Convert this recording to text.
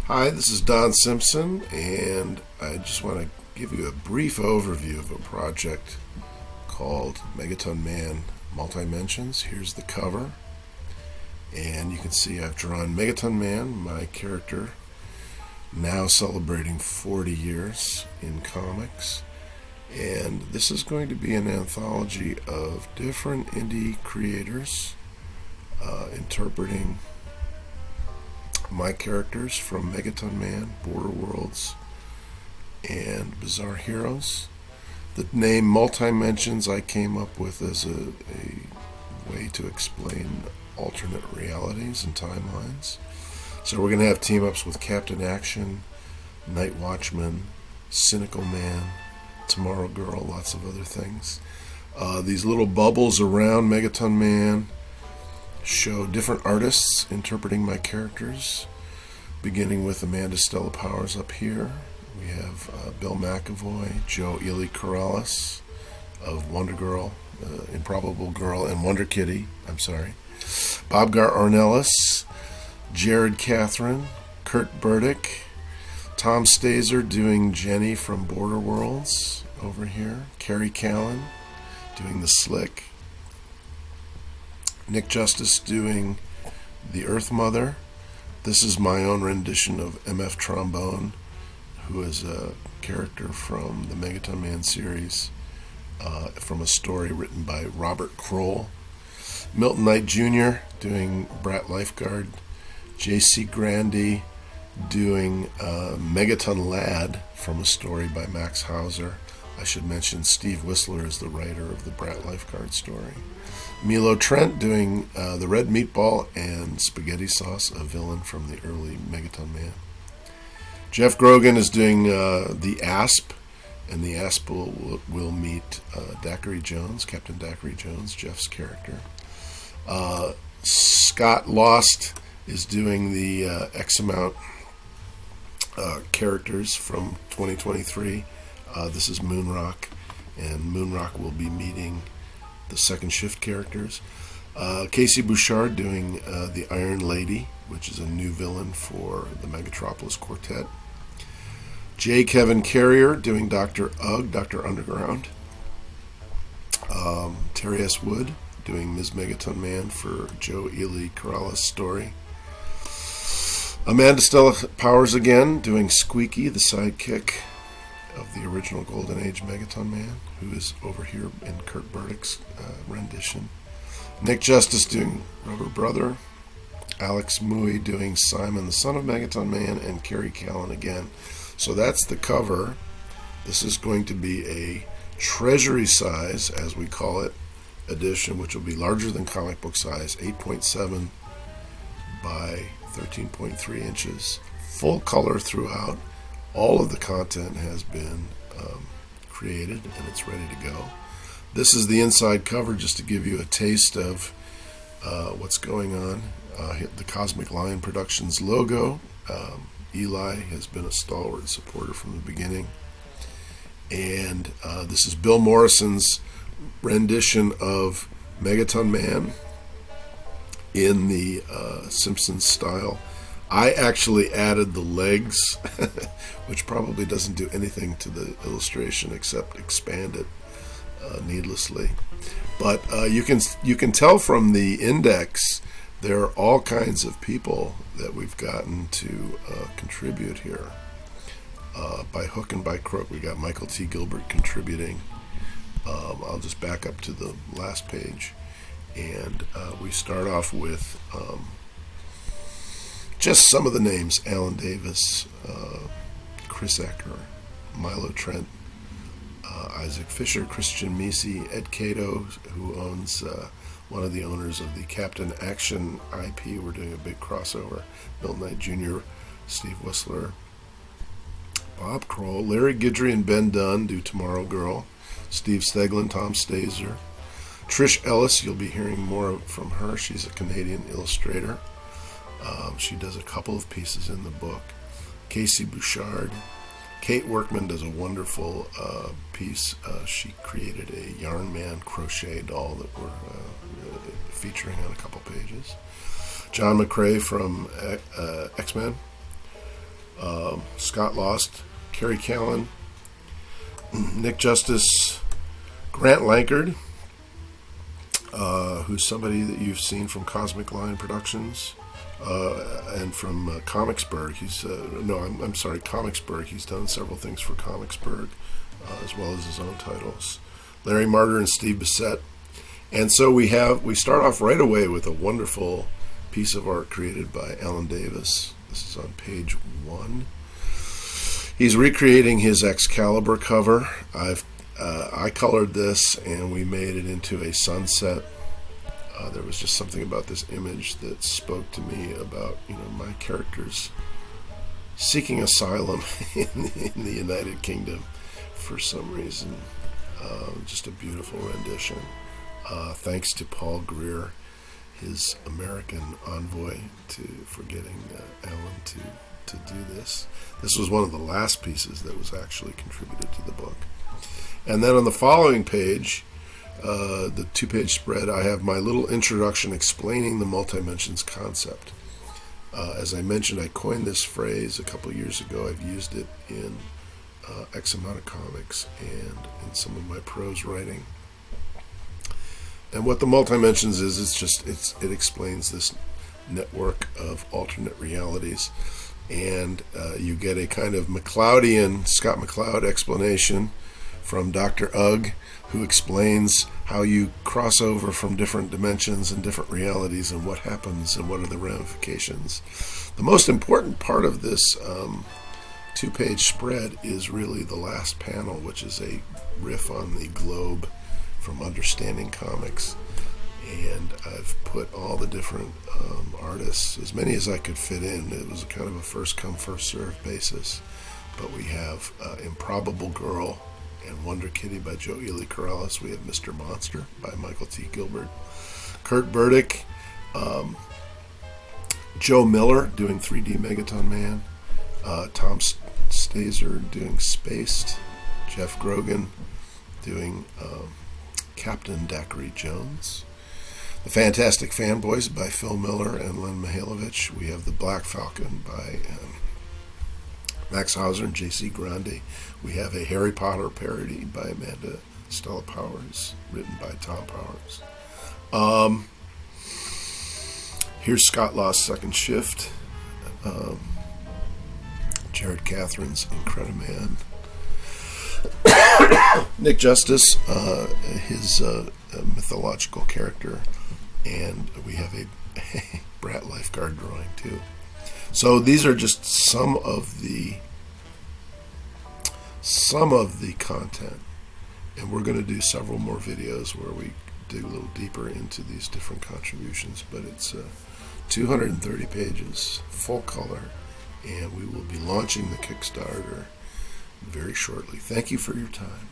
Hi, this is Don Simpson, and I just want to give you a brief overview of a project called Megaton Man Multimensions. Here's the cover, and you can see I've drawn Megaton Man, my character, now celebrating 40 years in comics. And this is going to be an anthology of different indie creators interpreting my characters from Megaton Man, Border Worlds, and Bizarre Heroes. The name Multimensions I came up with as a way to explain alternate realities and timelines. So we're going to have team-ups with Captain Action, Night Watchman, Cynical Man, Tomorrow Girl, lots of other things. These little bubbles around Megaton Man show different artists interpreting my characters, beginning with Amanda Stella Powers up here. We have Bill McAvoy, Joe Ely Corrales of Wonder Girl, Improbable Girl, and Wonder Kitty. Bob Gar Ornelas, Jared Catherine, Kirt Burdick, Tom Stazer doing Jenny from Border Worlds over here, Carrie Callan doing the Slick, Nick Justice doing the Earth Mother. This is my own rendition of MF Trombone, who is a character from the Megaton Man series, from a story written by Robert Kroll. Milton Knight Jr. doing Brat Lifeguard, J.C. Grandy doing Megaton Lad from a story by Max Hauser. I should mention Steve Whistler is the writer of the Brat Lifeguard story. Milo Trent doing the Red Meatball and Spaghetti Sauce, a villain from the early Megaton Man. Jeff Grogan is doing the Asp, and the Asp will meet Daiquiri Jones, Captain Daiquiri Jones, Jeff's character. Scott Lost is doing the X amount characters from 2023. This is Moonrock, and Moonrock will be meeting the second shift characters. Casey Bouchard doing the Iron Lady, which is a new villain for the Megatropolis Quartet. J. Kevin Carrier doing Dr. Ugg, Dr. Underground. Terry S. Wood doing Ms. Megaton Man for Joe Ely Corrales' story. Amanda Stella Powers again doing Squeaky, the sidekick of the original Golden Age Megaton Man, who is over here in Kirt Burdick's rendition. Nick Justice doing Rubber Brother. Alex Mui doing Simon, the son of Megaton Man, and Carrie Callan again. So that's the cover. This is going to be a treasury size, as we call it, edition, which will be larger than comic book size, 8.7 by 13.3 inches. Full color throughout. All of the content has been created, and it's ready to go. This is the inside cover, just to give you a taste of what's going on. The Cosmic Lion Productions logo. Eli has been a stalwart supporter from the beginning. And this is Bill Morrison's rendition of Megaton Man in the Simpsons style. I actually added the legs, which probably doesn't do anything to the illustration except expand it needlessly. But you can tell from the index there are all kinds of people that we've gotten to contribute here. By hook and by crook, we got Michael T. Gilbert contributing. I'll just back up to the last page, and we start off with just some of the names: Alan Davis, Chris Ecker, Milo Trent, Isaac Fisher, Christian Misi, Ed Cato, who owns one of the owners of the Captain Action IP. We're doing a big crossover. Bill Knight Jr., Steve Whistler, Bob Kroll, Larry Guidry and Ben Dunn do Tomorrow Girl, Steve Steglin, Tom Stazer, Trish Ellis, you'll be hearing more from her. She's a Canadian illustrator. She does a couple of pieces in the book. Casey Bouchard. Kate Workman does a wonderful piece. She created a Yarn Man crochet doll that we're featuring on a couple pages. John McCrae from X-Men. Scott Lost, Kerry Callan, Nick Justice, Grant Lankard, who's somebody that you've seen from Cosmic Line Productions, and from Comicsburg. Comicsburg. He's done several things for Comicsburg, as well as his own titles. Larry Martyr and Steve Bissett. And so we start off right away with a wonderful piece of art created by Alan Davis. This is on page 1. He's recreating his Excalibur cover. I colored this, and we made it into a sunset. There was just something about this image that spoke to me about, my characters seeking asylum in the United Kingdom for some reason. Just a beautiful rendition. Thanks to Paul Greer, his American envoy, for getting Alan to do this. This was one of the last pieces that was actually contributed to the book. And then on the following page, the 2-page spread, I have my little introduction explaining the Multimensions concept. As I mentioned, I coined this phrase a couple years ago. I've used it in X amount of comics and in some of my prose writing. And what the Multimensions is, it explains this network of alternate realities. And you get a kind of McCloudian, Scott McCloud explanation from Dr. Ugg, who explains how you cross over from different dimensions and different realities and what happens and what are the ramifications. The most important part of this 2-page spread is really the last panel, which is a riff on the globe from Understanding Comics. And I've put all the different artists, as many as I could fit in. It was kind of a first-come, first-served basis. But we have Improbable Girl and Wonder Kitty by Joe Ely Corrales. We have Mr. Monster by Michael T. Gilbert. Kirt Burdick. Joe Miller doing 3D Megaton Man. Tom Stazer doing Spaced. Jeff Grogan doing Captain Daiquiri Jones. The Fantastic Fanboys by Phil Miller and Len Mihailovich. We have The Black Falcon by Max Hauser and J.C. Grande. We have a Harry Potter parody by Amanda Stella Powers, written by Tom Powers. Here's Scott Lost's Second Shift. Jared Catherine's Incrediman. Nick Justice, his mythological character. And we have a Brat Lifeguard drawing too. So these are just some of the content, and we're going to do several more videos where we dig a little deeper into these different contributions. But it's 230 pages, full color, and we will be launching the Kickstarter very shortly. Thank you for your time.